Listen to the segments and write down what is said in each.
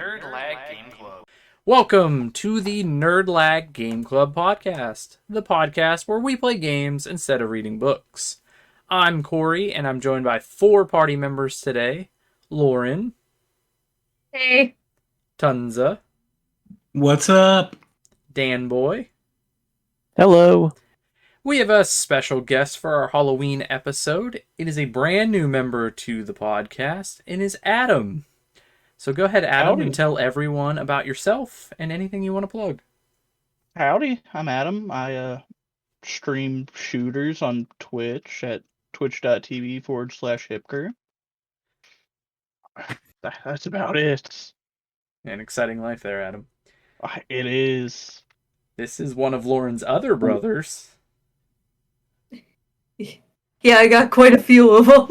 Nerd Lag Game Club. Welcome to the Nerd Lag Game Club podcast, the podcast where we play games instead of reading books. I'm Corey, and I'm joined by 4 party members today. Lauren. Hey. Tonsa. What's up? Dan Boy. Hello. We have a special guest for our Halloween episode. It is a brand new member to the podcast, and is Adam. So go ahead, Adam, Howdy. and tell everyone about yourself and anything you want to plug. Howdy, I'm Adam. I stream shooters on Twitch at twitch.tv/Hipkyr. That's about it. An exciting life there, Adam. It is. This is one of Lauren's other brothers. Yeah, I got quite a few of them.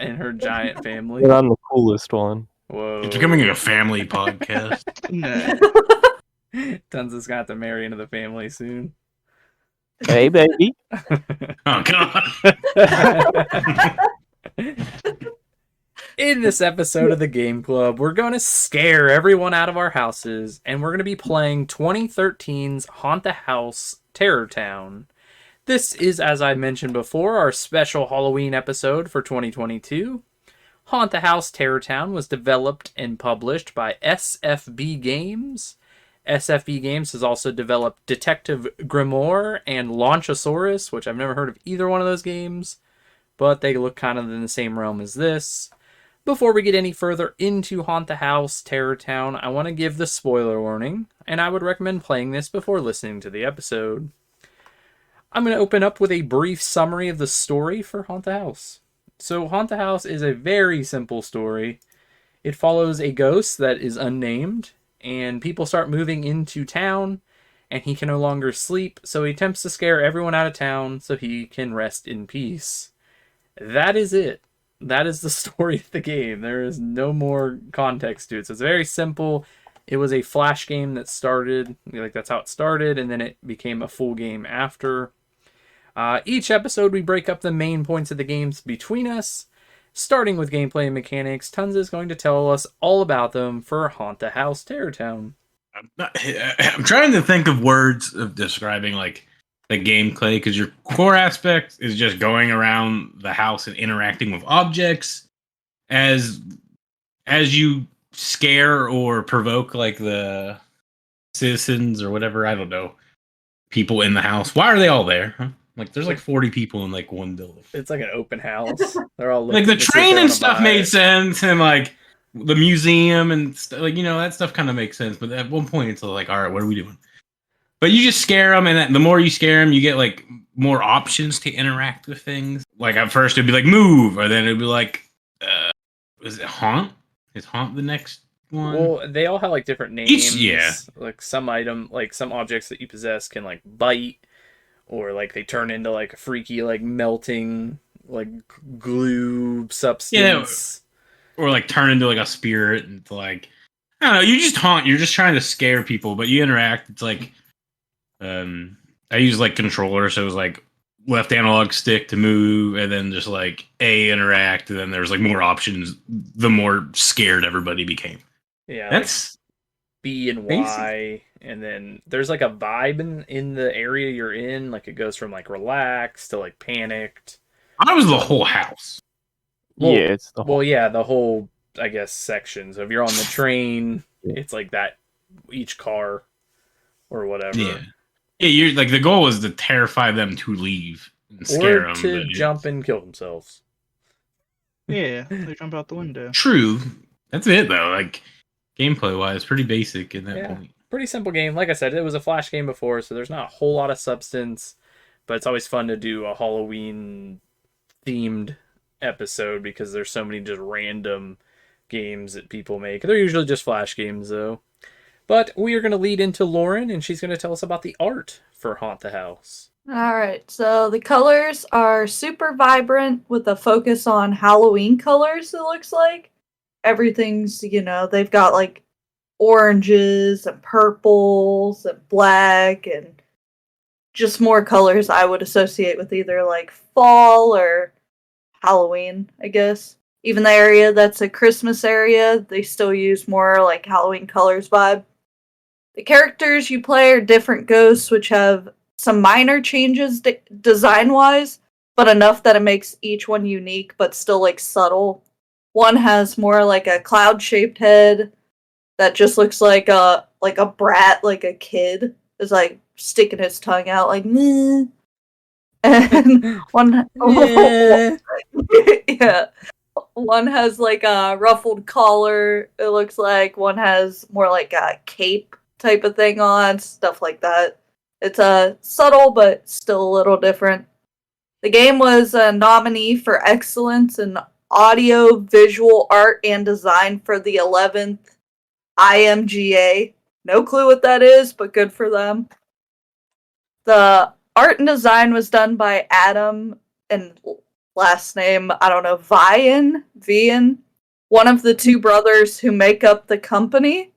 In her giant family. But I'm the coolest one. Whoa. It's becoming a family podcast. Nah. Tonsa's got to marry into the family soon. Hey, baby. Oh, God. In this episode of the Game Club, we're going to scare everyone out of our houses, and we're going to be playing 2013's Haunt the House Terrortown. This is, as I mentioned before, our special Halloween episode for 2022. Haunt the House Terrortown was developed and published by SFB Games. SFB Games has also developed Detective Grimoire and Launchosaurus, which I've never heard of either one of those games, but they look kind of in the same realm as this. Before we get any further into Haunt the House Terrortown, I want to give the spoiler warning, and I would recommend playing this before listening to the episode. I'm going to open up with a brief summary of the story for Haunt the House. So Haunt the House is a very simple story. It follows a ghost that is unnamed, and people start moving into town, and he can no longer sleep, so he attempts to scare everyone out of town so he can rest in peace. That is it. That is the story of the game. There is no more context to it. So it's very simple. It was a flash game that started, that's how it started, and then it became a full game after. Each episode, we break up the main points of the games between us. Starting with gameplay and mechanics, Tonsa is going to tell us all about them for Haunt the House Terrortown. I'm trying to think of words of describing like the gameplay, because your core aspect is just going around the house and interacting with objects. As you scare or provoke like the citizens or whatever, I don't know, people in the house. Why are they all there? Huh? Like, there's like 40 people in like one building. It's like an open house. They're all Like the train and stuff made sense, and like the museum and like, you know, that stuff kind of makes sense. But at one point, it's like, all right, what are we doing? But you just scare them, and the more you scare them, you get like more options to interact with things. Like at first, it'd be like move, or then it'd be like, is it haunt? Is haunt the next one? Well, they all have like different names. Yeah. Like some item, like some objects that you possess can like bite, or like they turn into like a freaky like melting like glue substance. Yeah. Or like turn into like a spirit, and like, I don't know. You just haunt. You're just trying to scare people, but you interact. It's like, I use like controller, so it was like left analog stick to move, and then just like A interact, and then there's like more options the more scared everybody became. Yeah, That's like B and basic. Y, and then there's like a vibe in the area you're in. Like it goes from like relaxed to like panicked. I was the whole house. Well, Yeah, it's the whole... Well, yeah, the whole, I guess, section. So if you're on the train, Yeah. it's like that, each car or whatever. Yeah, you're like, the goal was to terrify them to leave and scare Or them. to jump and kill themselves. Yeah, they jump out the window. True. That's it though. Like, gameplay wise, pretty basic in that Yeah. point. Pretty simple game. Like I said, it was a flash game before, so there's not a whole lot of substance. But it's always fun to do a Halloween-themed episode because there's so many just random games that people make. They're usually just flash games, though. But we are going to lead into Lauren, and she's going to tell us about the art for Haunt the House. Alright, so the colors are super vibrant with a focus on Halloween colors, it looks like. Everything's, they've got like oranges and purples and black and just more colors I would associate with either like fall or Halloween, I guess. Even the area that's a Christmas area, they still use more like Halloween colors vibe. The characters you play are different ghosts, which have some minor changes design wise, but enough that it makes each one unique, but still like subtle. One has more like a cloud shaped head that just looks like a brat, like a kid is like sticking his tongue out like meh. And one Yeah. yeah. One has like a ruffled collar, it looks like. One has more like a cape type of thing on, stuff like that. It's subtle, but still a little different. The game was a nominee for excellence in audio, visual art, and design for the 11th IMGA. No clue what that is, but good for them. The art and design was done by Adam, and last name, I don't know, Vian, one of the two brothers who make up the company.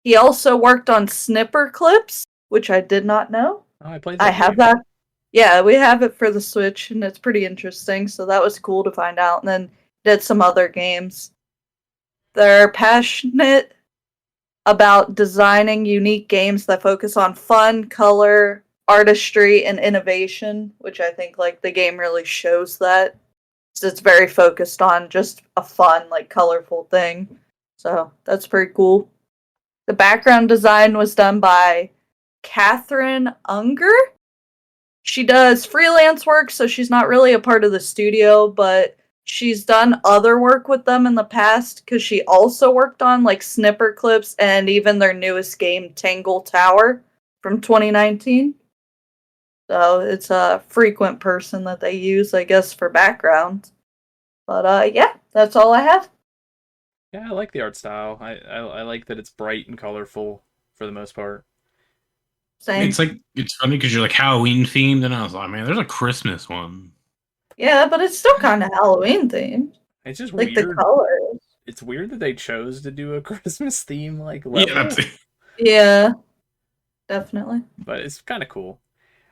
He also worked on Snipper Clips, which I did not know. Oh, I played I that have game. that. Yeah, we have it for the Switch, and it's pretty interesting, so that was cool to find out. And then did some other games. They're passionate about designing unique games that focus on fun, color, artistry, and innovation, which I think like the game really shows that. So it's very focused on just a fun, like colorful thing. So that's pretty cool. The background design was done by Catherine Unger. She does freelance work, so she's not really a part of the studio, but she's done other work with them in the past because she also worked on like Snipper Clips and even their newest game, Tangle Tower, from 2019. So it's a frequent person that they use, I guess, for background. But yeah, that's all I have. Yeah, I like the art style. I like that it's bright and colorful for the most part. Same. It's funny because you're like Halloween themed, and I was like, man, there's a Christmas one. Yeah, but it's still kind of Halloween themed. It's just Like weird. the colors. It's weird that they chose to do a Christmas theme like level. Yeah, that's it. Yeah, definitely. But it's kind of cool.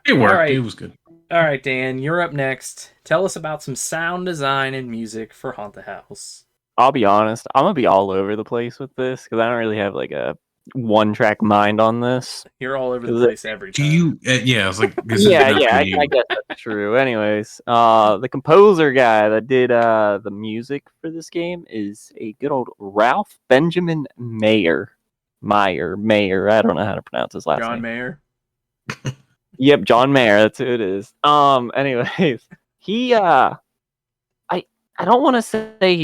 It worked. Alright. It was good. All right, Dan, you're up next. Tell us about some sound design and music for Haunt the House. I'll be honest, I'm gonna be all over the place with this because I don't really have like a one-track mind on this. You're all over the Is it- place every Do time. you? Yeah, I was like, this Yeah, is yeah, for I you. guess that's true. Anyways, the composer guy that did the music for this game is a good old Ralph Benjamin Mayer. Mayer. I don't know how to pronounce his last John name. Mayer. Yep, John Mayer. That's who it is. Anyways, he I don't want to say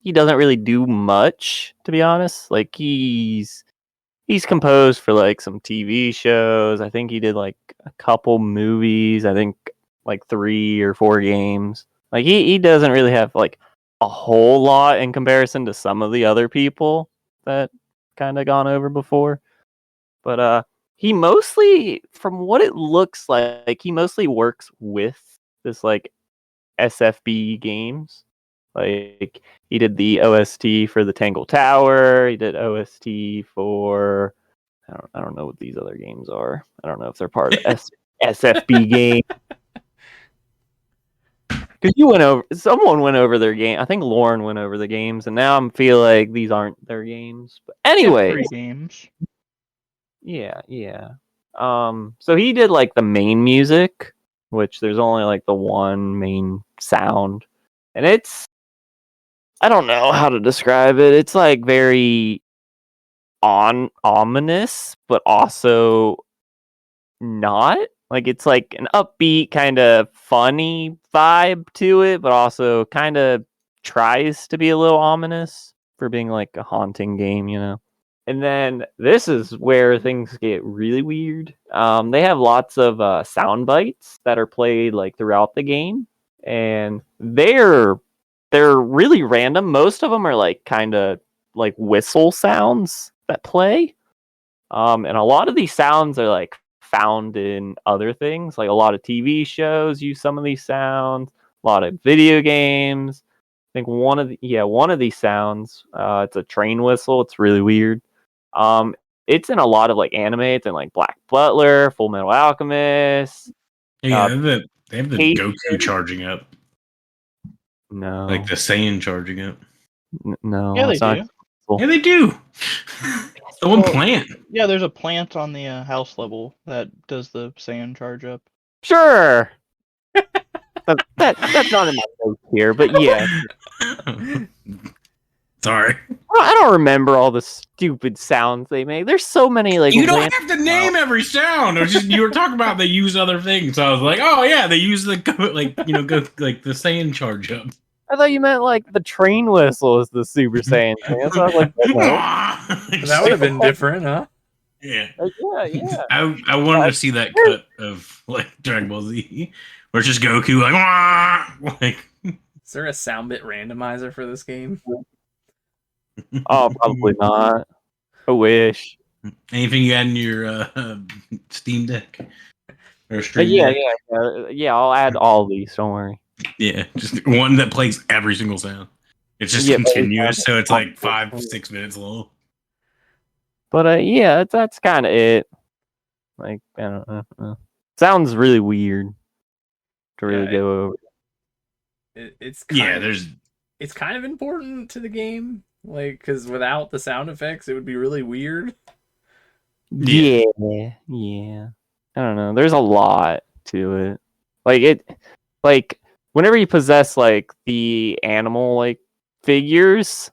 he doesn't really do much, to be honest. Like he's composed for like some TV shows. I think he did like a couple movies. I think like 3 or 4 games. Like he doesn't really have like a whole lot in comparison to some of the other people that kind of gone over before. But he mostly, from what it looks like, he mostly works with this like SFB games. Like he did the OST for the Tangle Tower. He did OST for I don't know what these other games are. I don't know if they're part of SFB game. Because someone went over their game. I think Lauren went over the games, and now I feel like these aren't their games. But anyway, 3 games. yeah. So he did like the main music, which there's only like the one main sound, and I don't know how to describe it. It's like very ominous, but also not. Like it's like an upbeat kind of funny vibe to it, but also kind of tries to be a little ominous for being like a haunting game, you know. And then this is where things get really weird. They have lots of sound bites that are played like throughout the game, and they're really random. Most of them are like kind of like whistle sounds that play, and a lot of these sounds are like found in other things. Like a lot of TV shows use some of these sounds. A lot of video games. I think one of these sounds. It's a train whistle. It's really weird. It's in a lot of like anime. It's in like Black Butler, Full Metal Alchemist. Yeah, they have the Kate- Goku charging up. No. Like the Saiyan charging it. No. Yeah, they it's not do. Yeah, they do. The one Well, plant. Yeah, there's a plant on the house level that does the sand charge up. Sure. That's not in my notes here, but yeah. Sorry. I don't remember all the stupid sounds they make. There's so many like You don't random- have to name every sound. It was just you were talking about they use other things. So I was like, oh yeah, they use the go like the Saiyan charge up. I thought you meant like the train whistle is the Super Saiyan thing. So I was like, no. That would have been different, huh? Yeah. Like, yeah. I wanted to see that cut of like Dragon Ball Z, where it's just Goku like, "Wah!" like. Is there a sound bit randomizer for this game? Oh, probably not. I wish. Anything you had in your Steam Deck or But Stream yeah, Deck? yeah. I'll add all these. Don't worry. Yeah, just one that plays every single sound. It's just Yeah, but continuous, it's- so it's like 5-6 minutes long. But yeah, that's kind of it. Like I don't know. Sounds really weird to really Yeah, go over. It's Yeah, kind there's it's kind of important to the game, like because without the sound effects, it would be really weird. Yeah. Yeah. I don't know. There's a lot to it. Like whenever you possess like the animal like figures,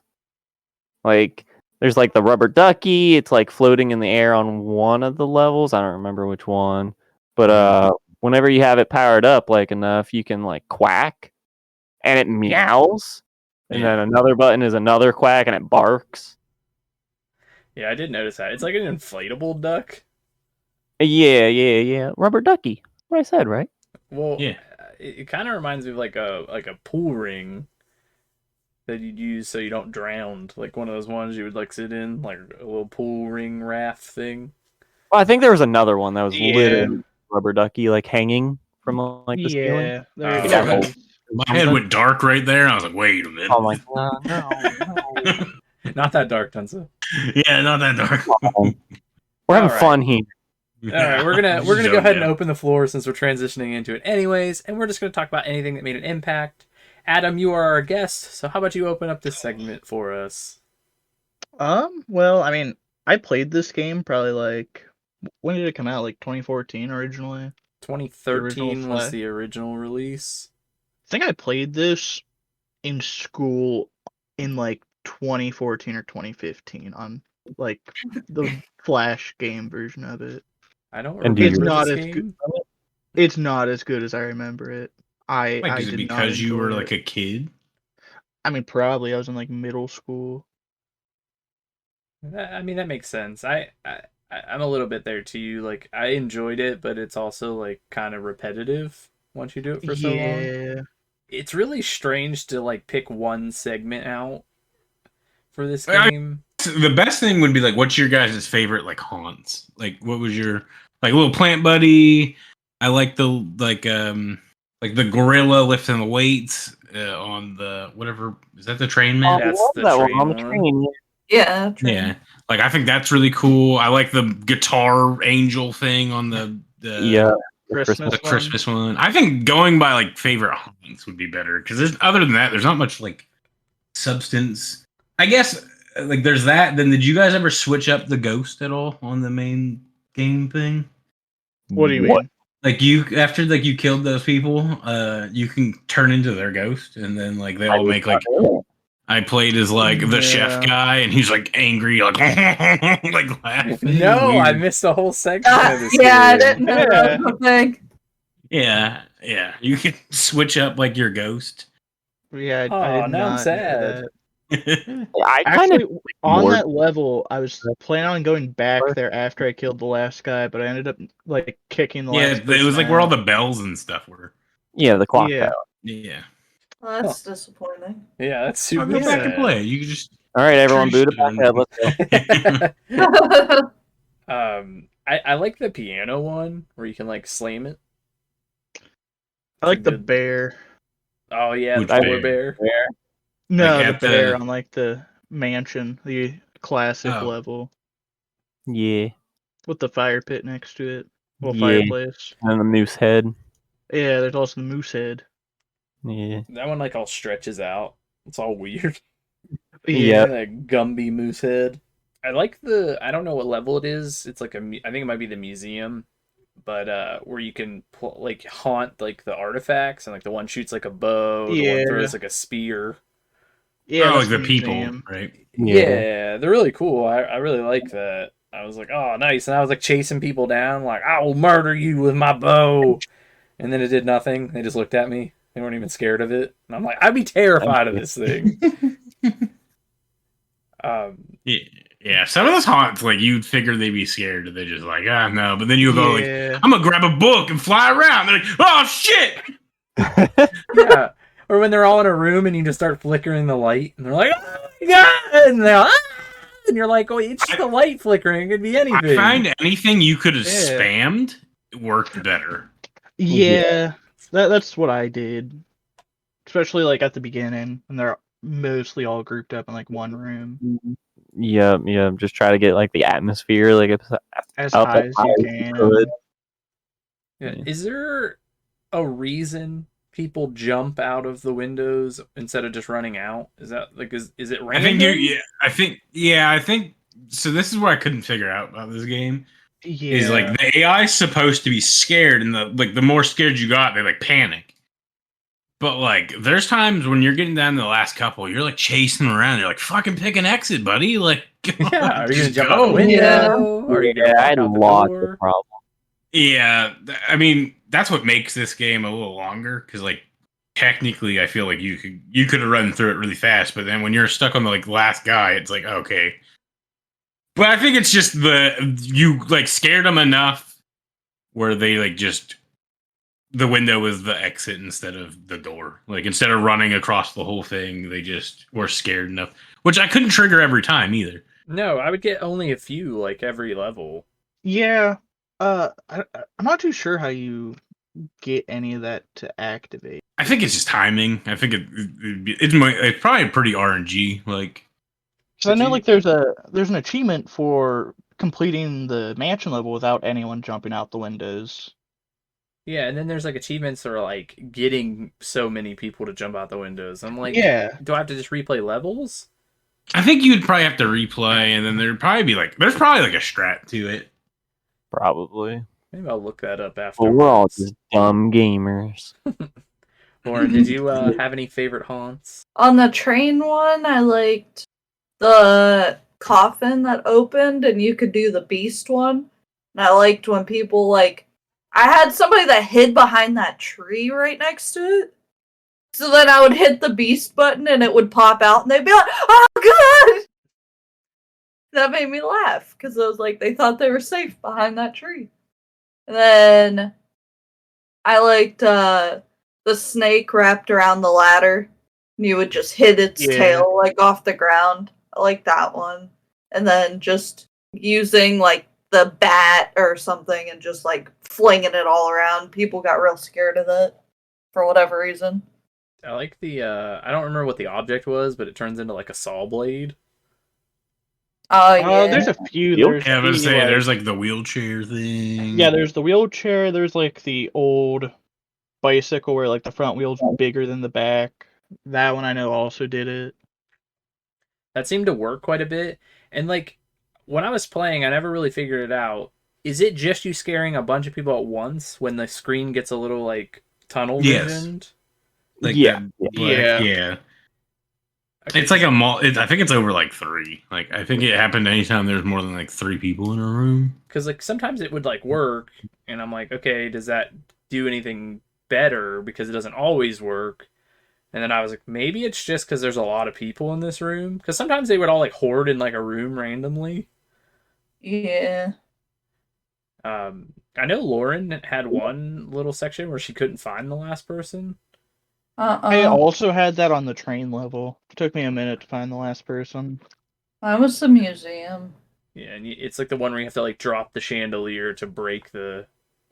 like there's like the rubber ducky. It's like floating in the air on one of the levels. I don't remember which one, but whenever you have it powered up like enough, you can like quack, and it meows. And Yeah. then another button is another quack, and it barks. Yeah, I did notice that. It's like an inflatable duck. Yeah. Rubber ducky. What I said, right? Well, Yeah. it kind of reminds me of like a pool ring that you'd use so you don't drown. Like one of those ones you would like sit in, like a little pool ring raft thing. Well, I think there was another one that was Yeah. literally rubber ducky, like hanging from like the ceiling. Yeah, there Oh, it yeah. is. my head went dark right there, and I was like, wait a minute. I'm like, no. Not that dark, Tonsa. Yeah, not that dark. We're having Alright. fun here. All right, we're gonna go ahead and open the floor since we're transitioning into it anyways, and we're just gonna talk about anything that made an impact. Adam, you are our guest, so how about you open up this segment for us? Well, I mean, I played this game probably like when did it come out? Like 2014 originally. 2013 original was Flash. the original release. I think I played this in school in like 2014 or 2015 on like the Flash game version of it. I don't And remember It's not this as game. good. It's not as good as I remember it. I Like, is it did not because you were enjoy like it. a kid? I mean, probably I was in like middle school. I mean, that makes sense. I'm a little bit there too. Like, I enjoyed it, but it's also like kind of repetitive once you do it for so long. Yeah. It's really strange to like pick one segment out for this I- game. The best thing would be like, what's your guys' favorite like haunts? Like, what was your like little plant buddy? I like the like the gorilla lifting the weights on the whatever is that the train man? I That's love the that one train on the one. train. Yeah. True. Yeah, like I think that's really cool. I like the guitar angel thing on the Yeah. Christmas. the Christmas one. I think going by like favorite haunts would be better because other than that, there's not much like substance. I guess like there's that. Then did you guys ever switch up the ghost at all on the main game thing? What do you mean? Like you after like you killed those people, you can turn into their ghost, and then like they all make like. I played as like the chef Yeah. guy, and he's like angry, like like laughing. No, I Weird. missed the whole segment of this Yeah, I game. didn't know that was a thing. Yeah. You can switch up like your ghost. Yeah, I Aw, did now I'm not know sad. that. I kind Actually, of on bored. that level, I was planning on going back there after I killed the last guy, but I ended up like kicking the Yeah, last. it was like where all the bells and stuff were. the clock Yeah. tower. Yeah. Well, that's disappointing. Yeah, that's I'll super go back and sad. play. You can just All right, everyone, True boot it back story. up. Let's go. I like the piano one where you can like slam it. I like the Good. bear. Oh yeah, Which the polar bear? bear. No, Like the at the- bear on like the mansion, the classic Oh. level Yeah, with the fire pit next to it. Well, Yeah. fireplace. and then the moose head. Yeah, there's also the moose head. Yeah. That one like all stretches out. It's all weird. Yeah. That Gumby moose head. I like I don't know what level it is. It's like I think it might be the museum, but where you can like haunt like the artifacts, and like the one shoots like a bow, the one Yeah. throws like a spear. Yeah, oh, that's like the people, museum. right? Yeah, they're really cool. I really like that. I was like, oh, nice. And I was like chasing people down, like, I will murder you with my bow. And then it did nothing. They just looked at me. They weren't even scared of it. And I'm like, I'd be terrified of this thing. Yeah, yeah. Some of those haunts, like you'd figure they'd be scared, and they're just like, ah, no. But then you go like, Yeah. I'm gonna grab a book and fly around. They're like, oh shit! Yeah. Or when they're all in a room and you just start flickering the light, and they're like, oh my god! And they're like, ah! And you're like, oh, it's just the light flickering. It could be anything. I find anything you could have Yeah. spammed worked better. Yeah, that's what I did. Especially like at the beginning, when they're mostly all grouped up in like one room, Yeah. Just try to get like the atmosphere, like as up high as as high you as you can. could. Yeah. Is there a reason people jump out of the windows instead of just running out? Is that like is it random? I think so. This is what I couldn't figure out about this game. Yeah, Is like the AI is supposed to be scared, and the more scared you got, they like panic. But like, there's times when you're getting down to the last couple, you're like chasing around. You're like, fucking pick an exit, buddy. Like, Yeah, are you gonna just jump out the go. window? Yeah. Or are you gonna Yeah, I walk out the lost the door? problem. Yeah, I mean that's what makes this game a little longer because like technically I feel like you could have run through it really fast, but then when you're stuck on the like last guy, it's like okay. But I think it's just you like scared them enough where they like just the window is the exit instead of the door. Like instead of running across the whole thing, they just were scared enough, which I couldn't trigger every time either. No, I would get only a few like every level. yeah. I'm not too sure how you get any of that to activate. I think it's just timing. I think it's probably pretty RNG. Like, Because I know you- like there's an achievement for completing the mansion level without anyone jumping out the windows. Yeah, and then there's like achievements that are like getting so many people to jump out the windows. I'm like, Yeah. do I have to just replay levels? I think you'd probably have to replay, and then there's probably like a strat to it. Probably. Maybe I'll look that up after. Well, we're all just dumb gamers. Lauren, did you have any favorite haunts? On the train one, I liked the coffin that opened and you could do the beast one. And I liked when people like I had somebody that hid behind that tree right next to it. So then I would hit the beast button and it would pop out and they'd be like, oh god! That made me laugh because I was like, they thought they were safe behind that tree. And then I liked the snake wrapped around the ladder. And you would just hit its tail like off the ground. I like that one. And then just using like the bat or something and just like flinging it all around. People got real scared of that for whatever reason. I like the I don't remember what the object was, but it turns into like a saw blade. Oh yeah. There's a few. Yep. There's Yeah, I was the, say like- there's like the wheelchair thing. Yeah, there's the wheelchair. There's like the old bicycle where like the front wheel's bigger than the back. That one I know also did it. That seemed to work quite a bit. And like when I was playing, I never really figured it out. Is it just you scaring a bunch of people at once when the screen gets a little like tunnel Yes. visioned? Like Yeah. yeah. It's like I think it's over like 3. Like I think it happened anytime there's more than like 3 people in a room. because like sometimes it would like work, and I'm like, okay, does that do anything better? Because it doesn't always work. And then I was like, maybe it's just because there's a lot of people in this room. Because sometimes they would all like hoard in like a room randomly. Yeah. I know Lauren had one little section where she couldn't find the last person. I also had that on the train level. It took me a minute to find the last person. That was the museum. Yeah, and it's like the one where you have to like drop the chandelier to break the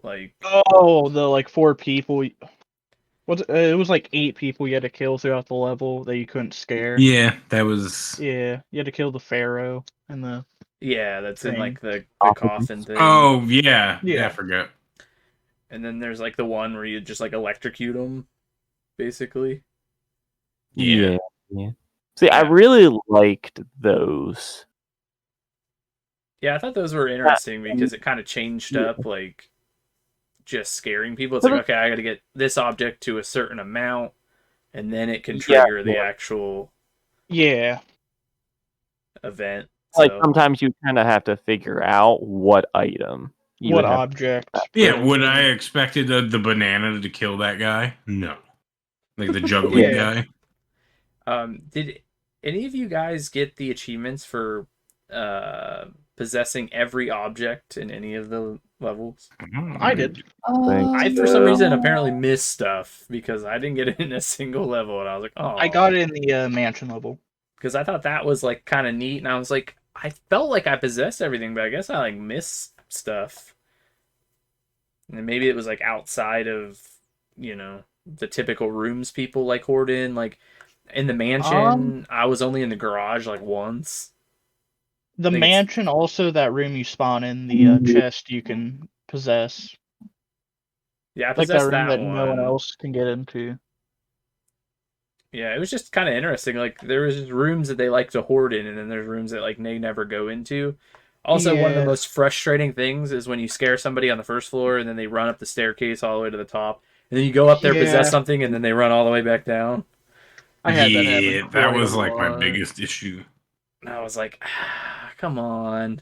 like. Oh, the like 4 people. It was like 8 people you had to kill throughout the level that you couldn't scare. Yeah, that was. Yeah, you had to kill the pharaoh and the. Yeah, that's in Thing. like the Coffin. coffin thing. Oh yeah, Yeah. I forgot. And then there's like the one where you just like electrocute them. basically. Yeah. Yeah. See, I Yeah. really liked those. Yeah, I thought those were interesting because it kind of changed Yeah. up like just scaring people. It's But like, okay, I got to get this object to a certain amount, and then it can Yeah, trigger the yeah. actual Yeah. event. Like So sometimes you kind of have to figure out what item you What would have. object? Yeah, would I expected the banana to kill that guy? No. Like the juggling Yeah. guy? did any of you guys get the achievements for possessing every object in any of the levels? I did. I, for some reason, apparently missed stuff because I didn't get it in a single level, and I was like, oh. I got it in the mansion level. Because I thought that was like kind of neat, and I was like, I felt like I possessed everything, but I guess I like missed stuff. And maybe it was like outside of, the typical rooms people like hoard in. Like in the mansion, I was only in the garage like once. The think it's- mansion, also that room you spawn in, the chest you can possess. Yeah, I Like that possessed room that that one. no one else can get into. Yeah, it was just kind of interesting. Like there was just rooms that they like to hoard in, and then there's rooms that like they never go into. Also, one of the Yeah. most frustrating things is when you scare somebody on the first floor, and then they run up the staircase all the way to the top, and then you go up there, possess Yeah. something, and then they run all the way back down. I had that Yeah, happen that quite was a like my lot. biggest issue. And I was like, come on.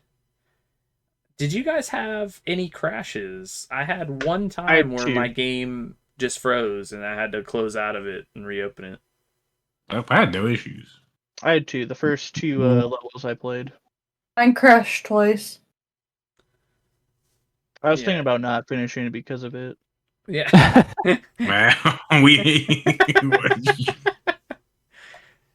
Did you guys have any crashes? I had one time had where two. my game just froze, and I had to close out of it and reopen it. I had no issues. I had two. The first two levels I played. Mine crashed twice. I was Yeah. thinking about not finishing it because of it. Yeah. Wow, we.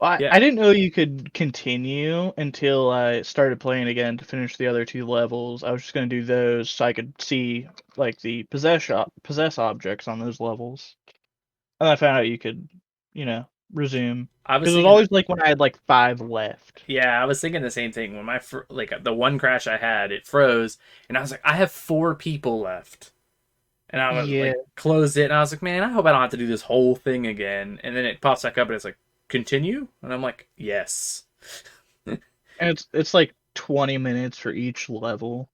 Yeah. I didn't know you could continue until I started playing again to finish the other two levels. I was just going to do those so I could see like the possess objects on those levels. And I found out you could, resume. I was Because it was thinking, always like when I had like 5 left. yeah, I was thinking the same thing. When my like the one crash I had, it froze, and I was like, I have 4 people left, and I was Yeah. like, closed it, and I was like, man, I hope I don't have to do this whole thing again. And then it pops back up, and it's like, continue, and I'm like, yes. And it's like 20 minutes for each level.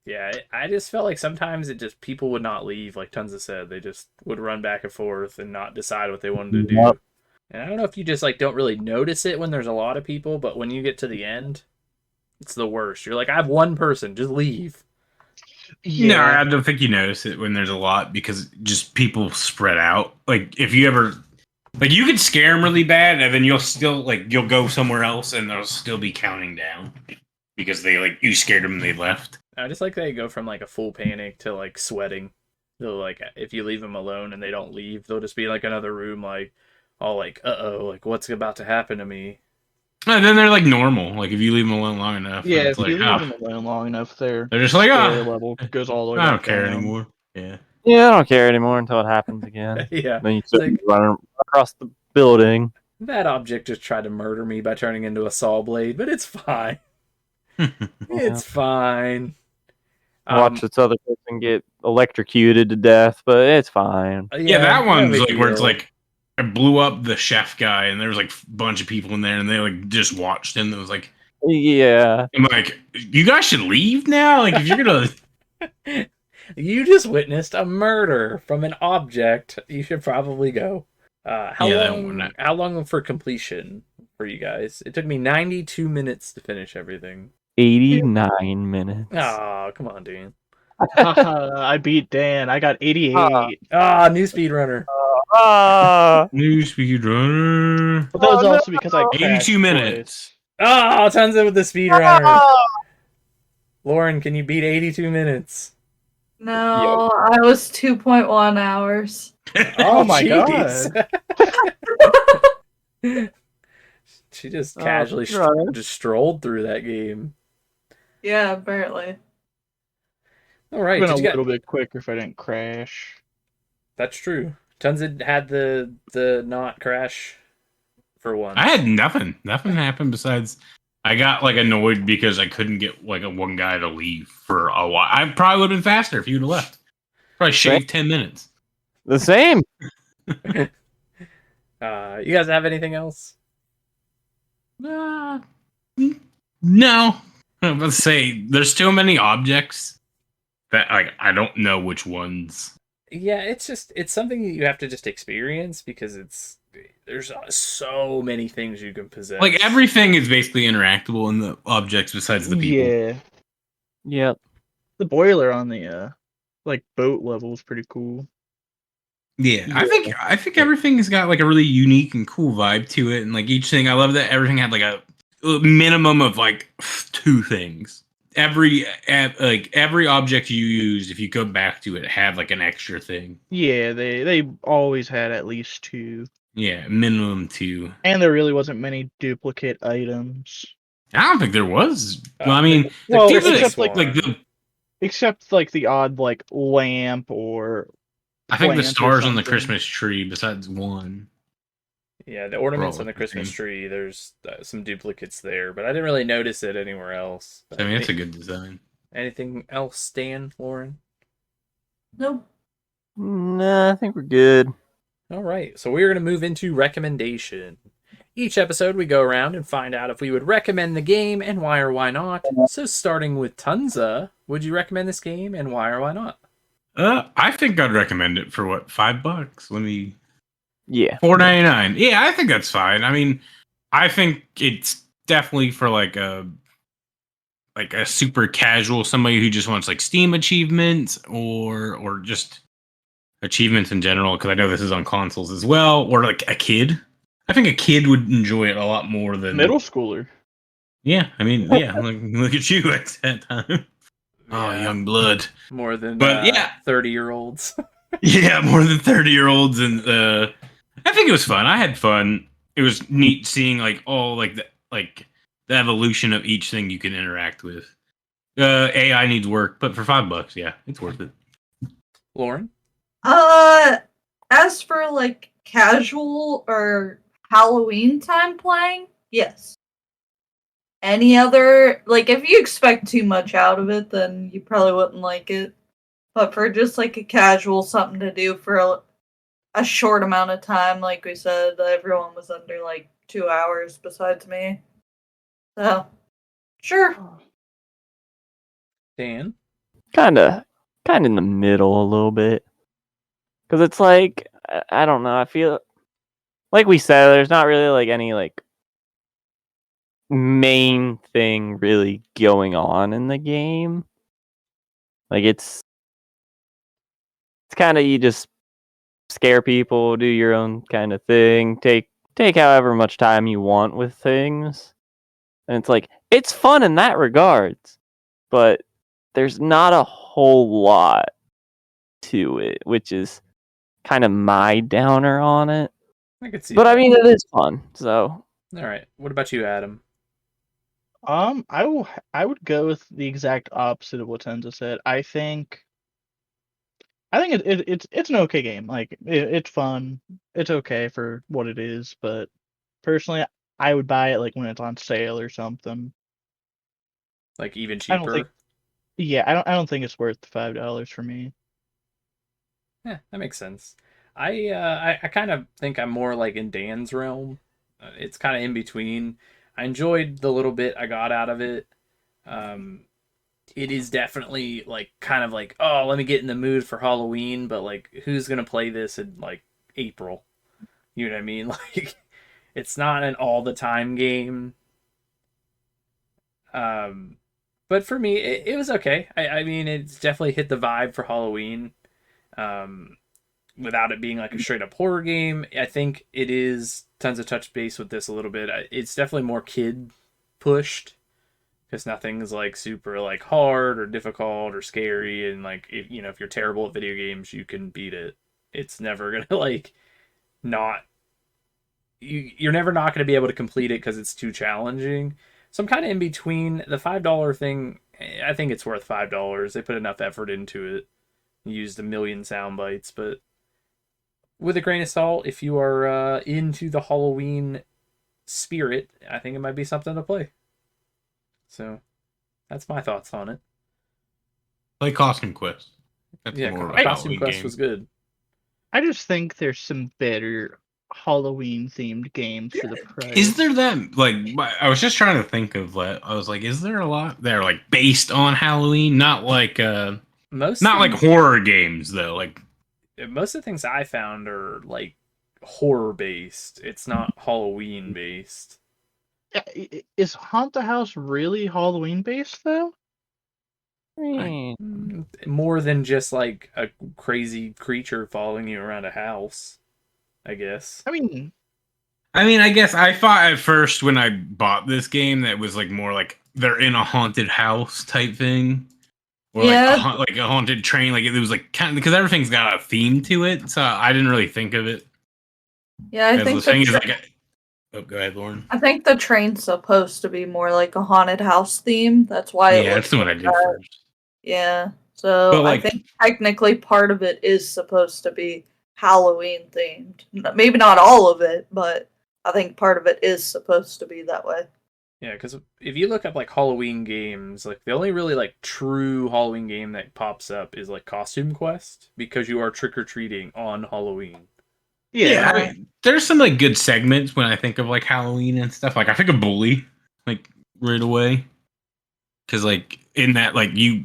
Yeah, I just felt like sometimes it just people would not leave, like Tonsa said. They just would run back and forth and not decide what they wanted to do. Yep. And I don't know if you just like don't really notice it when there's a lot of people, but when you get to the end, it's the worst. You're like, I have one person, just leave. No, I don't think you notice it when there's a lot because just people spread out. Like if you ever, like you could scare them really bad, and then you'll go somewhere else, and they'll still be counting down because you scared them and they left. I just like they go from like a full panic to like sweating. So like if you leave them alone and they don't leave, they'll just be like another room, like all like, uh-oh, like what's about to happen to me? And then they're like normal. Like if you leave them alone long enough, Yeah, it's if you like, leave them alone long enough, they're just like, their level goes all the way I don't back care down. anymore. Yeah. Yeah, I don't care anymore until it happens again. Yeah. Then you It's like, run across the building. that object just tried to murder me by turning into a saw blade, but it's fine. It's fine. Watch this other person get electrocuted to death, but it's fine. Yeah, that no one's big like where it's deal. like I blew up the chef guy, and there was like a bunch of people in there, and they like just watched him. It was like, Yeah. I'm like, you guys should leave now. Like if you're gonna, You just witnessed a murder from an object. You should probably go. How Yeah, that one, long? How long for completion for you guys? It took me 92 minutes to finish everything. 89 minutes. Oh, come on, dude. I beat Dan. I got 88. Ah, new speedrunner. new speedrunner. But that was also because I crashed 82 minutes. Ah, Tonsa with the speedrunner. Lauren, can you beat 82 minutes? No, I was 2.1 hours. Oh my jeez. She just casually speedrunner. just strolled through that game. Yeah, apparently. All right, Been a did you get... little bit quicker if I didn't crash. That's true. Tonsa had the not crash for once. I had nothing. Nothing happened besides I got like annoyed because I couldn't get like one guy to leave for a while. I probably would have been faster if you'd have left. Probably shaved 10 minutes. The same. You guys have anything else? Uh, no. I'm about to say there's too many objects that like I don't know which ones. Yeah, it's something that you have to just experience because there's so many things you can possess. Like everything is basically interactable in the objects besides the people. Yeah, Yep. the boiler on the like boat level is pretty cool. Yeah, I think everything has got like a really unique and cool vibe to it, and like each thing, I love that everything had like a minimum of like 2 things. Every object you used, if you go back to it, had like an extra thing. Yeah, they always had at least 2, Yeah, minimum 2. and there really wasn't many duplicate items. I don't think there was. Well, I mean, Well, even except like the except like the odd like lamp or I think the plant or stars on the something. Christmas tree, besides one. Yeah, the ornaments all on the the Christmas same. tree, there's some duplicates there, but I didn't really notice it anywhere else. I mean, it's a good design. Anything else, Dan, Lauren? Nope. Nah, I think we're good. All right, so we're going to move into recommendation. Each episode, we go around and find out if we would recommend the game and why or why not. So, starting with Tonsa, would you recommend this game and why or why not? I think I'd recommend it for what, $5? Let me Yeah. $4.99. Yeah, I think that's fine. I mean, I think it's definitely for like a super casual, somebody who just wants like Steam achievements or just achievements in general. Because I know this is on consoles as well, or like a kid. I think a kid would enjoy it a lot more than Middle schooler. Yeah, I mean, yeah, look at you at that time. Oh, Yeah, young blood. more than But, yeah. 30-year-olds. Yeah, more than 30-year-olds, and I think it was fun. I had fun. It was neat seeing like all like the evolution of each thing you can interact with. AI needs work, but for $5, yeah, it's worth it. Lauren? As for like casual or Halloween time playing, yes. Any other, like, if you expect too much out of it, then you probably wouldn't like it. But for just like a casual something to do for a short amount of time, like we said, everyone was under like 2 hours besides me. So, sure. Dan? Kind of in the middle a little bit. Because it's like, I don't know, I feel like we said, there's not really like any like main thing really going on in the game. Like it's kind of, you just scare people, do your own kind of thing, take however much time you want with things. And it's like, it's fun in that regards, but there's not a whole lot to it, which is kind of my downer on it. I could see But that. I mean, it is fun, so. All right. What about you, Adam? I would go with the exact opposite of what Tenza said. I think it's an okay game. Like it's fun. It's okay for what it is, but personally, I would buy it like when it's on sale or something. Like even I don't cheaper? think. Yeah, I don't think it's worth the $5 for me. Yeah, that makes sense. I kind of think I'm more like in Dan's realm. It's kind of in between. I enjoyed the little bit I got out of it. Um, it is definitely like kind of like, oh, let me get in the mood for Halloween, but like who's gonna play this in like April? You know what I mean? Like it's not an all the time game. Um, but for me, it was okay. I mean, it's definitely hit the vibe for Halloween. Um, without it being like a straight up horror game, I think it is tons of touch base with this a little bit. It's definitely more kid pushed because nothing's like super like hard or difficult or scary. And like if if you're terrible at video games, you can beat it. It's never gonna like not you're never not gonna be able to complete it because it's too challenging. So I'm kind of in between. The $5 thing, I think it's worth $5. They put enough effort into it. Used a million sound bites, but with a grain of salt, if you are into the Halloween spirit, I think it might be something to play. So that's my thoughts on it. Play Costume Quest. That's Yeah, more of a Costume Halloween Quest game. was good. I just think there's some better Halloween themed games for the price. Is there that like? I was just trying to think of. I was like, is there a lot that are like based on Halloween? Not like horror games though. Like most of the things I found are like horror based. It's not Halloween based. Is Haunt the House really Halloween based though? More than just like a crazy creature following you around a house, I guess. I mean, I guess I thought at first when I bought this game that was like more like they're in a haunted house type thing, or like a haunted train. Like it was like kind of because everything's got a theme to it, so I didn't really think of it. Yeah, I think the thing is like. Oh, go ahead, Lauren. I think the train's supposed to be more like a haunted house theme. That's why. Yeah, that's what I did first. Yeah, so But, like, I think technically part of it is supposed to be Halloween themed. Maybe not all of it, but I think part of it is supposed to be that way. Yeah, because if you look up like Halloween games, like the only really like true Halloween game that pops up is like Costume Quest because you are trick or treating on Halloween. Yeah, I mean, there's some like good segments when I think of like Halloween and stuff. Like I think of Bully, like right away, because like in that like you'd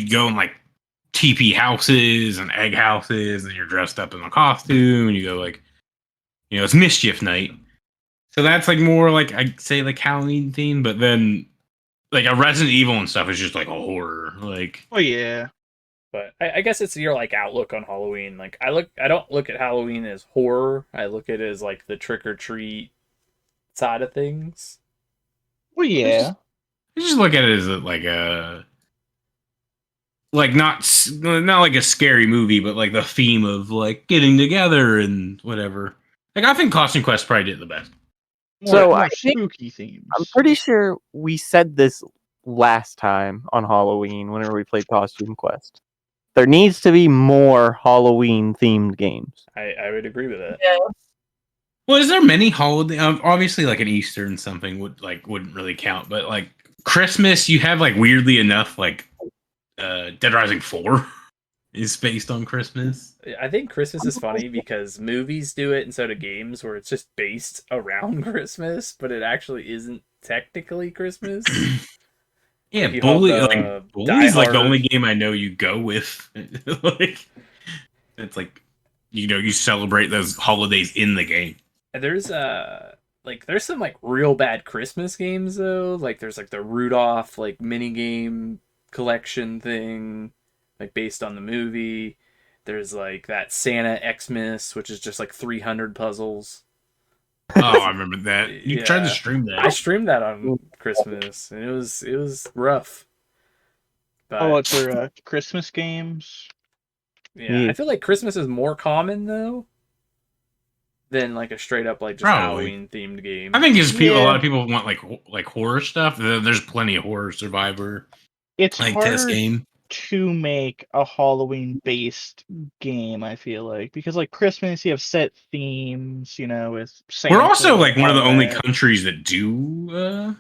go in like TP houses and egg houses, and you're dressed up in a costume, and you go like, it's mischief night. So that's like more like I'd say like Halloween theme, but then like a Resident Evil and stuff is just like a horror. Like, oh yeah. But I guess it's your like outlook on Halloween. Like I don't look at Halloween as horror. I look at it as like the trick or treat side of things. Well, yeah. I just look at it as like a like not like a scary movie, but like the theme of like getting together and whatever. Like I think Costume Quest probably did the best. More I think spooky themes. I'm pretty sure we said this last time on Halloween whenever we played Costume Quest. There needs to be more Halloween themed games. I would agree with that. Yeah. Well, is there many holiday? Obviously, like an Easter and something wouldn't really count, but like Christmas, you have like weirdly enough like Dead Rising 4 is based on Christmas. I think Christmas is funny because movies do it and so do games where it's just based around Christmas, but it actually isn't technically Christmas. Yeah, You Bully have, Bully's like the Die only game I know you go with. Like it's like you celebrate those holidays in the game. There's there's some like real bad Christmas games though. Like there's like the Rudolph like mini game collection thing, like based on the movie. There's like that Santa Xmas, which is just like 300 puzzles. Oh, I remember that. You Yeah. tried to stream that. I streamed that on Christmas, and it was rough. But, Oh, it's for Christmas games. yeah, I feel like Christmas is more common though than like a straight up like just Probably. Halloween themed game. I think it's a lot of people want like horror stuff. There's plenty of horror Survivor It's like hard test game. to make a Halloween based game, I feel like, because like Christmas you have set themes, with Santa. We're also like one of the only that. countries that do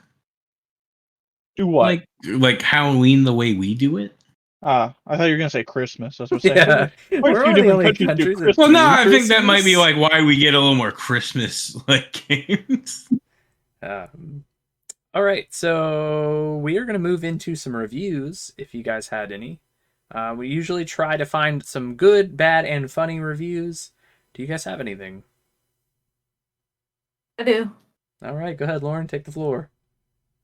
Do what? like Halloween the way we do it. I thought you were gonna say Christmas. That's what I Yeah, said. we're one of the only countries that Well, do no, I think that might be Christmas. like why we get a little more Christmas like games. All right, so we are going to move into some reviews, if you guys had any. We usually try to find some good, bad, and funny reviews. Do you guys have anything? I do. All right, go ahead, Lauren, take the floor.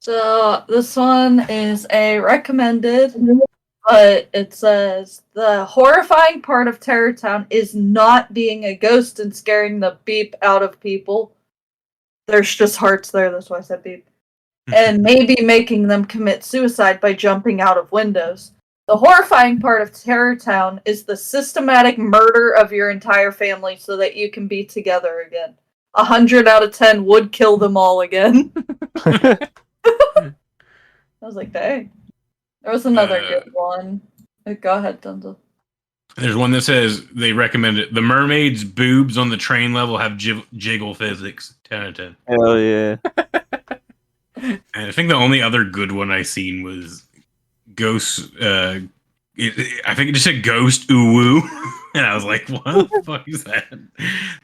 So this one is a recommended, but it says the horrifying part of Terrortown is not being a ghost and scaring the beep out of people. There's just hearts there, that's why I said beep. And maybe making them commit suicide by jumping out of windows. The horrifying part of Terrortown is the systematic murder of your entire family so that you can be together again. 100 out of 10 would kill them all again. I was like, dang. There was another good one. Go ahead, Tonsa. There's one that says they recommend it. The mermaid's boobs on the train level have jiggle physics. 10 out of 10. Hell yeah. And I think the only other good one I seen was Ghost. I think it just said Ghost Uwu, And I was like, what the fuck is that?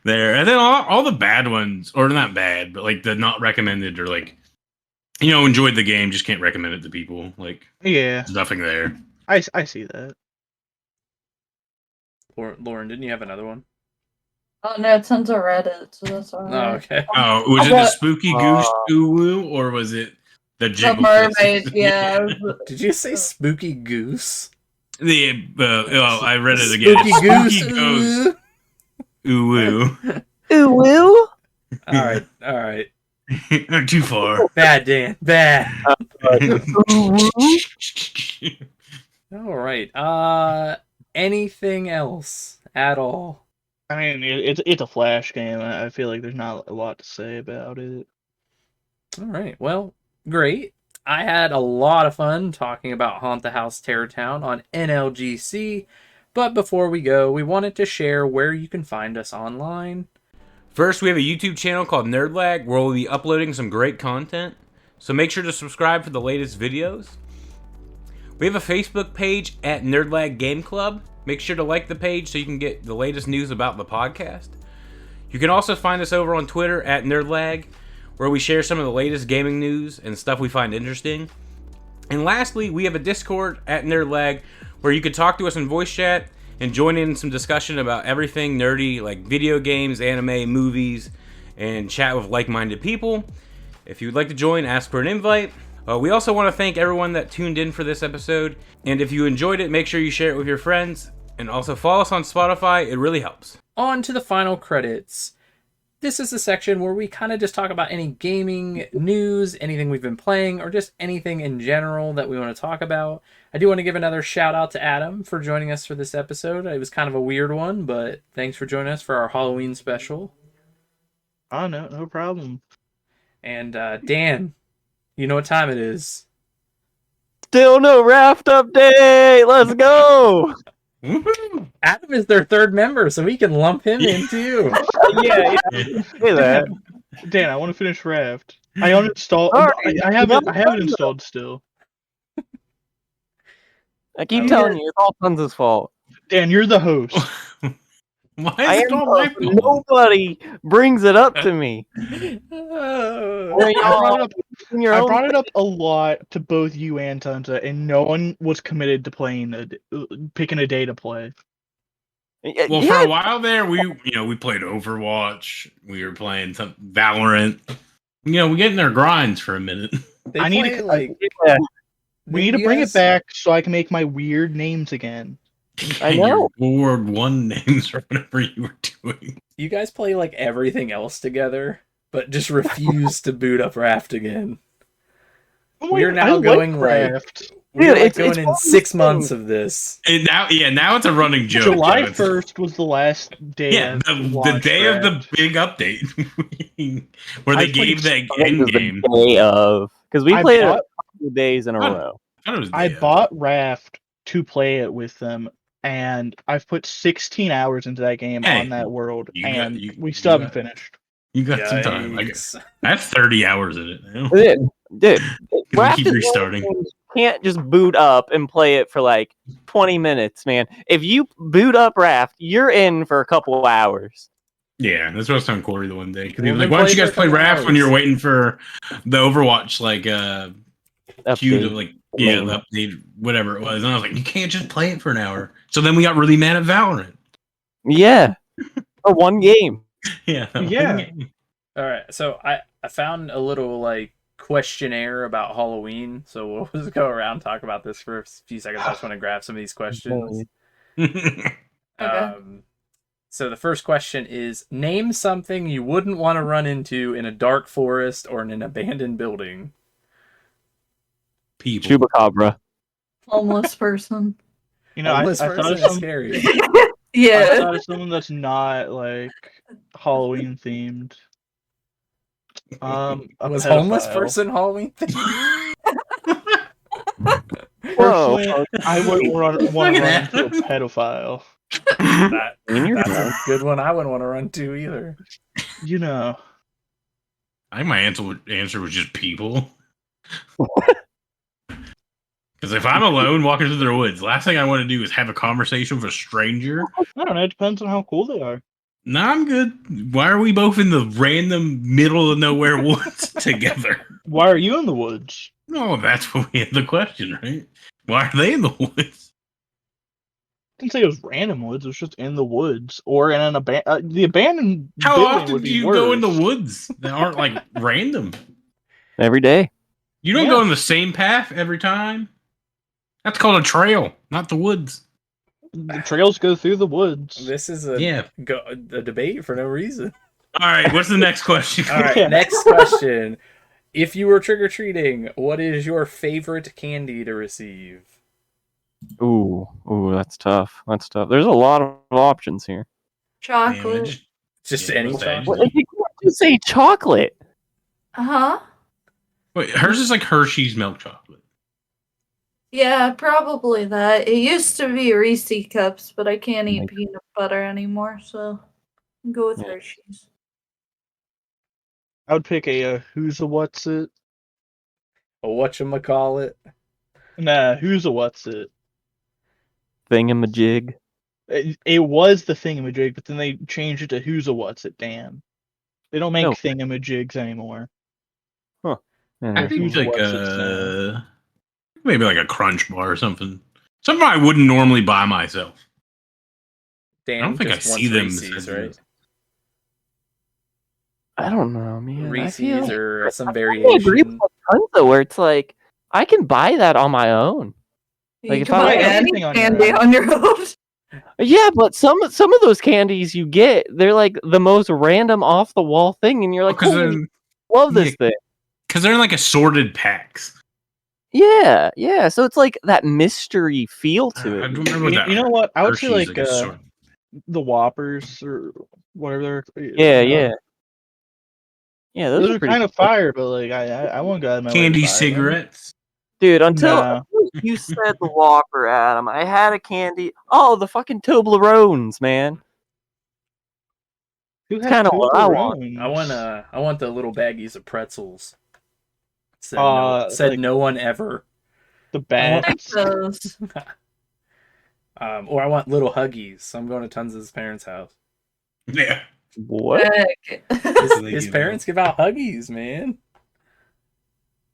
There. And then all the bad ones, or not bad, but like the not recommended, or like, enjoyed the game, just can't recommend it to people. Like, Yeah, there's nothing there. I see that. Lauren, didn't you have another one? Oh no, Tonsa read it, so that's Oh, alright. okay. Oh, was it the spooky goose uwu, or was it the The jiggle? mermaid, yeah. Did you say spooky goose? I read it again. Spooky It's goose. goose. Uwu. Ooh, woo. All right. Not too far. Bad, Dan. Bad. All right. Anything else at all? I mean, it's a Flash game. I feel like there's not a lot to say about it. All right. Well, great. I had a lot of fun talking about Haunt the House Terrortown on NLGC. But before we go, we wanted to share where you can find us online. First, we have a YouTube channel called Nerdlag where we'll be uploading some great content. So make sure to subscribe for the latest videos. We have a Facebook page at Nerdlag Game Club. Make sure to like the page so you can get the latest news about the podcast. You can also find us over on Twitter at Nerdlag, where we share some of the latest gaming news and stuff we find interesting. And lastly, we have a Discord at Nerdlag, where you can talk to us in voice chat and join in some discussion about everything nerdy, like video games, anime, movies, and chat with like-minded people. If you would like to join, ask for an invite. We also want to thank everyone that tuned in for this episode. And if you enjoyed it, make sure you share it with your friends. And also follow us on Spotify. It really helps. On to the final credits. This is the section where we kind of just talk about any gaming news, anything we've been playing, or just anything in general that we want to talk about. I do want to give another shout out to Adam for joining us for this episode. It was kind of a weird one, but thanks for joining us for our Halloween special. Oh, no problem. And Dan, you know what time it is. Still no raft update. Let's go. Adam is their third member, so we can lump him in too. Yeah. Say that. Dan, I want to finish Raft. I uninstalled. Alright, I have it installed still. I keep telling you, it's all Tonsa's fault. Dan, you're the host. Why I is am it all my the host. Nobody brings it up to me. Oh. I brought it up a lot to both you and Tonsa, and no one was committed to picking a day to play. Well, for a while there, we played Overwatch. We were playing some Valorant. We get in their grinds for a minute. I need to we need to bring it back so I can make my weird names again. I know. Your World 1 names or whatever you were doing. You guys play like everything else together, but just refuse to boot up Raft again. We're now going Raft. We're Dude, going in 6 months of this. And now it's a running joke. July 1st was the last day. Yeah, the day of the big update where they gave that end game. Day of, because we played it a couple of days in a row. I bought Raft to play it with them, and I've put 16 hours into that game on that world, and we still haven't finished. You got some time. I have 30 hours in it now. Dude, we keep restarting. You can't just boot up and play it for like 20 minutes, man. If you boot up Raft, you're in for a couple of hours. Yeah, that's what I was telling Corey the one day. Because he was like, why don't you guys play Raft when you're waiting for the Overwatch, queue to, the update, whatever it was. And I was like, you can't just play it for an hour. So then we got really mad at Valorant. Yeah. For one game. Yeah. All right, so I found a little questionnaire about Halloween, so we'll just go around and talk about this for a few seconds. I just want to grab some of these questions. Okay. So the first question is, name something you wouldn't want to run into in a dark forest or in an abandoned building. People. Chupacabra. Homeless person. Homeless I person thought of is some, scary. I Yeah. thought of someone that's not Halloween themed. Was homeless person Halloween themed? Personally, I wouldn't want to run into a pedophile. That's a good one. I wouldn't want to run to either. I think my answer was just people. Because if I'm alone walking through the woods, last thing I want to do is have a conversation with a stranger. I don't know. It depends on how cool they are. Nah, I'm good. Why are we both in the random middle of nowhere woods together? Why are you in the woods? No, that's what we had the question, right? Why are they in the woods? I didn't say it was random woods. It was just in the woods or in an the abandoned How building often would do be you worse. go in the woods that aren't like random? Every day. You don't Yeah. go on the same path every time. That's called a trail, not the woods. The trails go through the woods. This is a Yeah. a debate for no reason. All right. What's the next question? All right, Yeah. next question. If you were trick or treating, what is your favorite candy to receive? Ooh, that's tough. That's tough. There's a lot of options here. Chocolate. Just Yeah, any what's that? chocolate. What if you just say chocolate? Uh-huh. Wait, hers is like Hershey's milk chocolate. Yeah, probably that. It used to be Reese cups, but I can't eat Like- peanut butter anymore, so I'll go with Yeah. Hershey's. I would pick a who's a what's it? A whatchamacallit. Nah, who's a what's it? Thingamajig. It was the thingamajig, but then they changed it to who's a what's it. Damn, they don't make No. thingamajigs anymore. I Yeah, think Who's like what's its name? maybe like a Crunch Bar or something. Something I wouldn't normally buy myself. Dan I don't think I just see wants them. Reese's, right? I don't know, man. Reese's or some I agree with variation. Tonsa, where it's like I can buy that on my own. Like, You if can I buy was- any Everything on your candy own. on your own. Yeah, but some of those candies you get, they're like the most random off the wall thing, and you're like, Because holy, love this thing. they're in like assorted packs. Yeah, yeah. So it's like that mystery feel I to it. don't remember what that. You know what? I would say Hershey's, like assorted. the Whoppers or whatever they're. Yeah, yeah. Yeah, Those are are pretty kind of cool. fire, but like I won't go out of my way to Candy buy them. cigarettes. Dude, until Nah. you said the Whopper, Adam, I had a candy. Oh, the fucking Toblerones, man. Who has kinda what I want. Toblerones? I want the little baggies of pretzels. Said, like- no one ever. The I like bats. those. Or I want little Huggies. I'm going to Tonsa's parents' house. Yeah. What? Heck. They His give parents give out Huggies, man.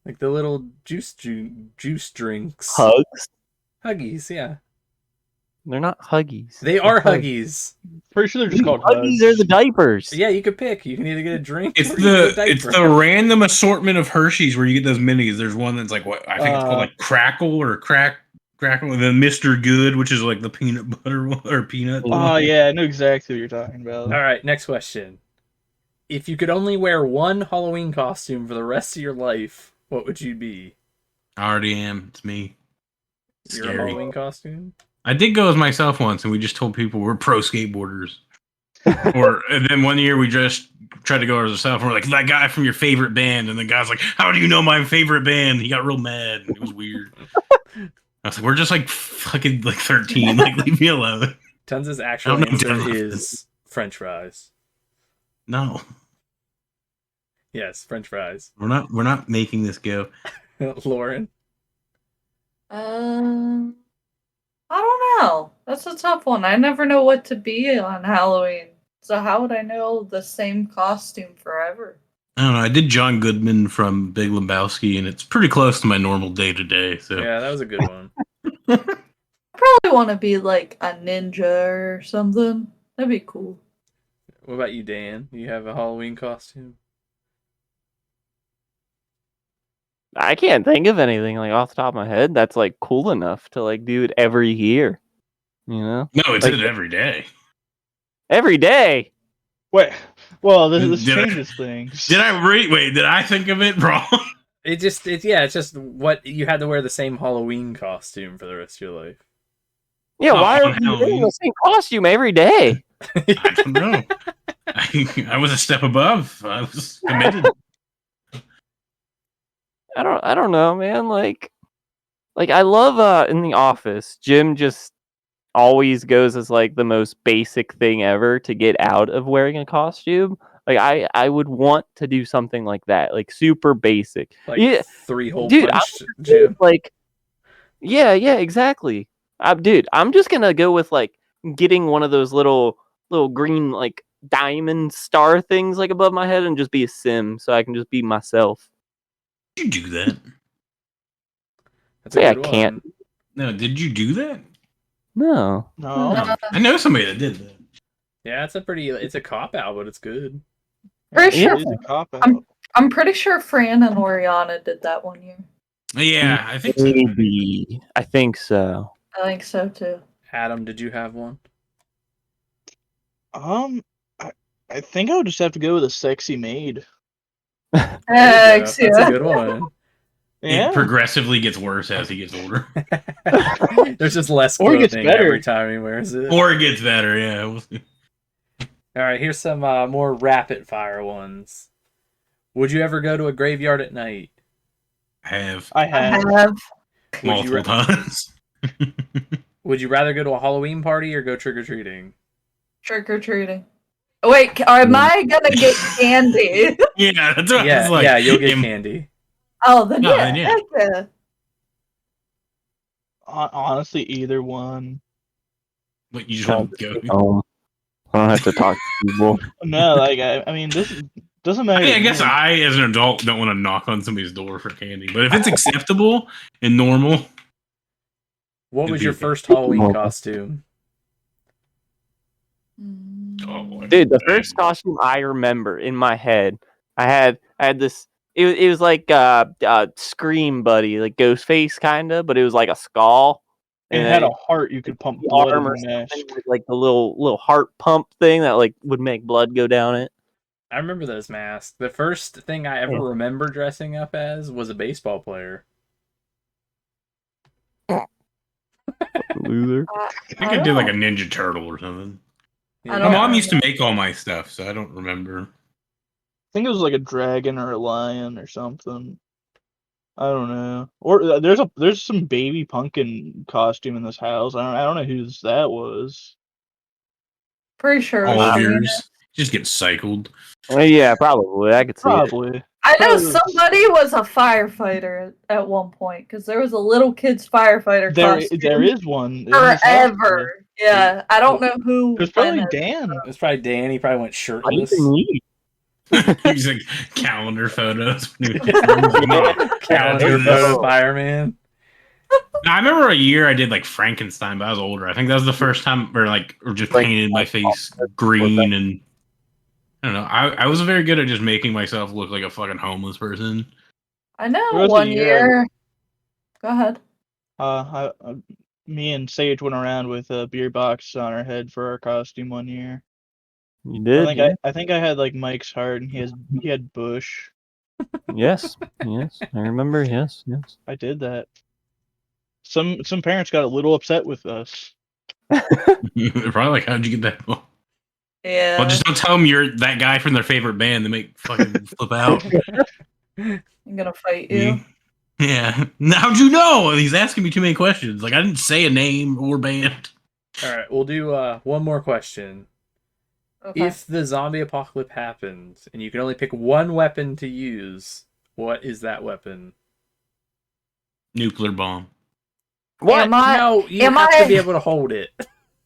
Like the little juice drinks. Hugs? Huggies, yeah. They're not Huggies. They are They're Huggies. Pretty sure they're just called Huggies Hugs. are the diapers. Yeah, you could pick. You can either get a drink It's or you get a diaper. it's the random assortment of Hershey's where you get those minis. There's one that's like what I think it's called like Crackle or Crackle, and then Mr. Good, which is like the peanut butter one or peanut. Oh yeah, I know exactly what you're talking about. All right, next question. If you could only wear one Halloween costume for the rest of your life, what would you be? I already am. It's me. Your Scary. Halloween costume? I did go as myself once, and we just told people we're pro skateboarders. And then one year we just tried to go as ourselves, and we're like, that guy from your favorite band, and the guy's like, how do you know my favorite band? He got real mad. And it was weird. I was like, we're just like fucking like 13. Like, leave me alone. Tonsa's actual I don't know answer different. is French fries. No, Yes, French fries. we're not making this go. Lauren? I don't know. That's a tough one. I never know what to be on Halloween. So how would I know the same costume forever? I don't know. I did John Goodman from Big Lebowski, and it's pretty close to my normal day to day. So Yeah, that was a good one. I probably want to be like a ninja or something. That'd be cool. What about you, Dan? You have a Halloween costume? I can't think of anything like off the top of my head that's like cool enough to like do it every year. You know? no, it's Like- it every day. Every day. Wait, well, this Did I- changes things. Did I think of it wrong? It's just what you had to wear the same Halloween costume for the rest of your life. Yeah, Oh, why are on we wearing Halloween. the same costume every day? I don't know. I was a step above. I was committed. I don't know, man. Like I love in The Office, Jim just always goes as like the most basic thing ever to get out of wearing a costume. Like I would want to do something like that, like super basic. Like Yeah, 3 hole dude, punch Jim. like Yeah, exactly. Dude, I'm just gonna go with like getting one of those little green like diamond star things like above my head and just be a sim, so I can just be myself. Did you do that? That's a Yeah, I good can't. one. No, did you do that? No. No. No. I know somebody that did that. Yeah, it's a cop out, but it's good. Pretty It sure. is a cop out. I'm pretty sure Fran and Oriana did that one year. Yeah, I think so. Maybe. I think so. I think so too. Adam, did you have one? I think I would just have to go with a sexy maid. There you go. X, That's a yeah. good one. It progressively gets worse as he gets older. There's just less Or it gets clothing better. every time he wears it. Or it gets better, yeah. We'll see. All right, here's some more rapid fire ones. Would you ever go to a graveyard at night? I have I I have. have. multiple times. Would you rather go to a Halloween party or go trick or treating? Trick or treating. Wait, am I gonna get candy? Yeah, that's what I Yeah, was like. yeah, you'll get candy. Oh, then No, yeah, then yeah. heck yeah. Honestly, either one. But you just want to go. I don't have to talk to people. No, like I mean, this doesn't matter. I to guess me. I, as an adult, don't want to knock on somebody's door for candy. But if it's acceptable and normal, What It'd was be your okay. first Halloween costume? oh boy. Dude, the first costume I remember in my head, I had this. It was like Scream Buddy, like Ghostface kind of, but it was like a skull. It had a heart you could pump the blood arm or in the mask. something with, like the little heart pump thing that like would make blood go down it. I remember those masks. The first thing I ever remember dressing up as was a baseball player. Loser. I think I did like a Ninja Turtle or something. I My don't mom know. used to make all my stuff, so I don't remember. I think it was like a dragon or a lion or something. I don't know. Or there's some baby pumpkin costume in this house. I don't know whose that was. Pretty sure. it All was of Serena. yours just get cycled. Yeah, probably. I could see it. Probably. I know Probably- somebody was a firefighter at one point because there was a little kid's firefighter costume There is one. in this house. forever. Yeah, I don't know who. It was probably went it. Dan. It was probably Dan. He probably went What do you shirtless. need? He's like calendar photos. Calendar photo fireman. I remember a year I did like Frankenstein, but I was older. I think that was the first time, or just painted my face green, and I don't know. I was very good at just making myself look like a fucking homeless person. I know There was a one year- year. Go ahead. Me and Sage went around with a beer box on our head for our costume one year. You did. I think I had like Mike's heart, and he had Bush. Yes. I remember. Yes. I did that. Some parents got a little upset with us. They're probably like, how'd you get that? Well, Yeah. just don't tell them you're that guy from their favorite band. They make fucking flip out. I'm gonna fight you. Yeah. How'd you know? He's asking me too many questions. Like I didn't say a name or band. All right, we'll do one more question. Okay. If the zombie apocalypse happens and you can only pick one weapon to use, what is that weapon? Nuclear bomb. What? Am I? No, you am have I- to be able to hold it.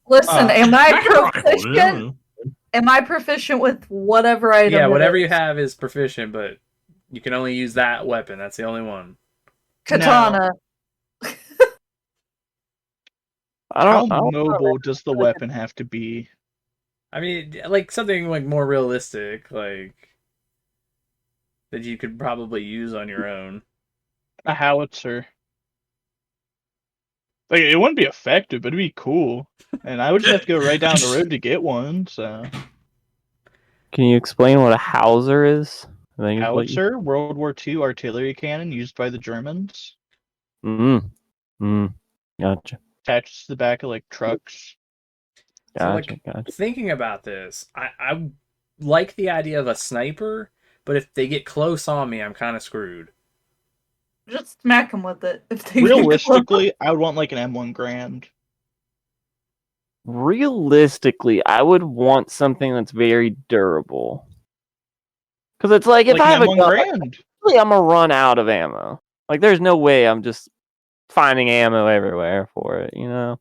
Listen, am I I can probably hold it, I don't proficient? know. Am I proficient with whatever item? Yeah, it whatever is? you have is proficient, but you can only use that weapon. That's the only one. Katana. How mobile does the weapon have to be? I mean, like something like more realistic, like that you could probably use on your own. A howitzer. Like it wouldn't be effective, but it'd be cool. And I would just have to go right down the road to get one. So Can you explain what a Hauser is? I think it's what you- howitzer, World War II artillery cannon used by the Germans, Gotcha. attached to the back of like trucks. So, like, Gotcha. thinking about this, I like the idea of a sniper, but if they get close on me, I'm kind of screwed. Just smack them with it. If they Realistically, I would want like an M1 Grand. Realistically, I would want something that's very durable. Because it's like if Like I have an a M1 gun, Grand. I'm gonna run out of ammo. Like there's no way I'm just finding ammo everywhere for it, you know?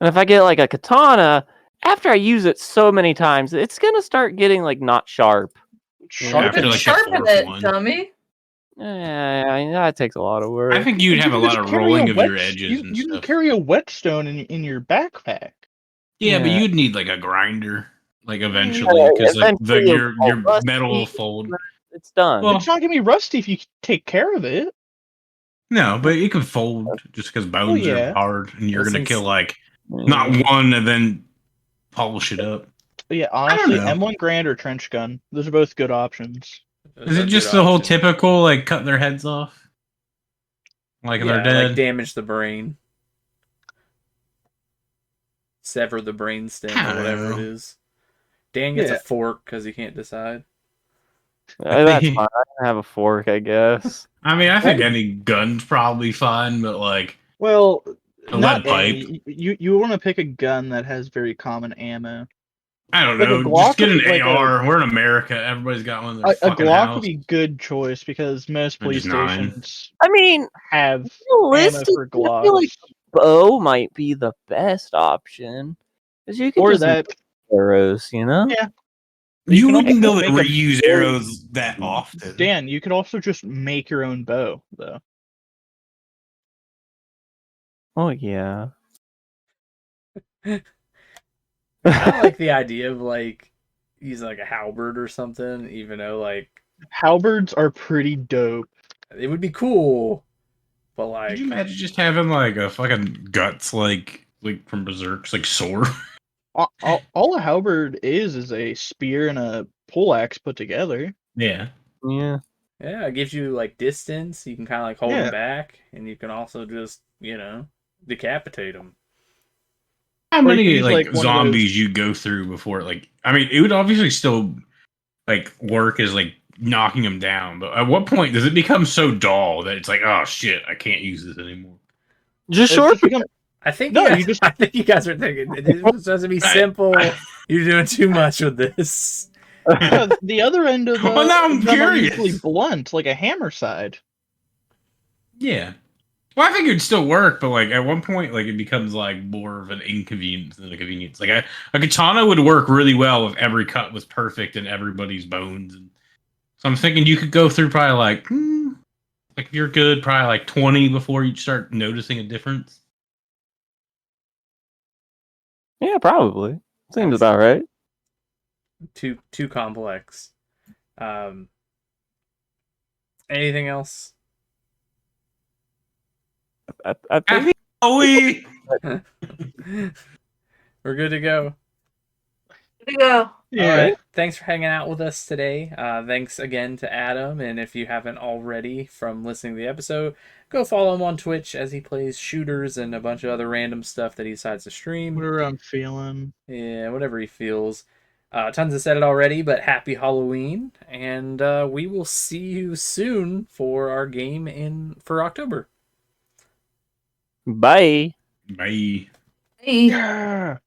And if I get like a katana, after I use it so many times, it's gonna start getting like not sharp. After, Then like, the sharpen fourth it, one. dummy. Yeah, that takes a lot of work. I think you'd have a can lot just of carry a rolling of your whet- edges and you can stuff. carry a whetstone in your backpack. Yeah, but Yeah. you'd need like a grinder, like Yeah, eventually, because like eventually your it'll go metal will rusty, fold. It's done. Well, It's not gonna be rusty if you take care of it. No, but it can fold just because bones yeah. are hard, and you're Well, gonna since- kill like not one and then polish it up. But yeah, don't honestly, know. M1 Grand or Trench Gun, those are both good options. Those Is are it good just the whole options. typical like cut their heads off, like Yeah, they're dead? like damage the brain, sever the brain stem I or don't whatever it know. is. Dan gets Yeah. a fork because he can't decide. That's fine. I can have a fork, I guess. I mean, I think any gun's probably fine, but like Well, a not lead pipe. any. You want to pick a gun that has very common ammo. I don't Like a know. Glock Just get would an be like AR. We're in America. Everybody's got one in their A fucking Glock house. would be good choice because most Or police just nine. stations I mean, have ammo realistically, for I feel like Glocks. bow might be the best option. Because you can Or just that. make arrows, you know? Yeah. You can wouldn't also be able to make a reuse bow. arrows that often. Dan, you could also just make your own bow, though. Oh, yeah. I like the idea of like using like a halberd or something, even though like Halberds are pretty dope. it would be cool, but like Could you imagine just having like a fucking guts like from Berserk's like sword? All a halberd is a spear and a poleaxe put together. Yeah. Yeah. yeah, it gives you like distance. You can kind of like hold Yeah. them back, and you can also just decapitate them. How Or you many could use, like like, one of zombies those- you go through before like I mean it would obviously still like work as like knocking them down, but at what point does it become so dull that it's like, oh shit, I can't use this anymore? Just It short. just become- I think No, you guys, you just- I think you guys are thinking this was supposed to be simple. You're doing too much with this. No, the other end of Well, now I'm them are curious. usually blunt, like a hammer side. Yeah. Well, I think it'd still work, but like at one point, like it becomes like more of an inconvenience than a convenience. Like a katana would work really well if every cut was perfect and everybody's bones. And so I'm thinking you could go through probably like if you're good, probably like 20 before you start noticing a difference. Yeah, probably. Seems about right. Too complex. Anything else? I think Oh, we. We're good to go. There you go. Yeah. All right. Thanks for hanging out with us today. Thanks again to Adam. And if you haven't already from listening to the episode, go follow him on Twitch as he plays shooters and a bunch of other random stuff that he decides to stream. Whatever I'm feeling. Yeah, whatever he feels. Tonsa said it already, but happy Halloween. And we will see you soon for our game for October. bye. Bye. Hey. Yeah.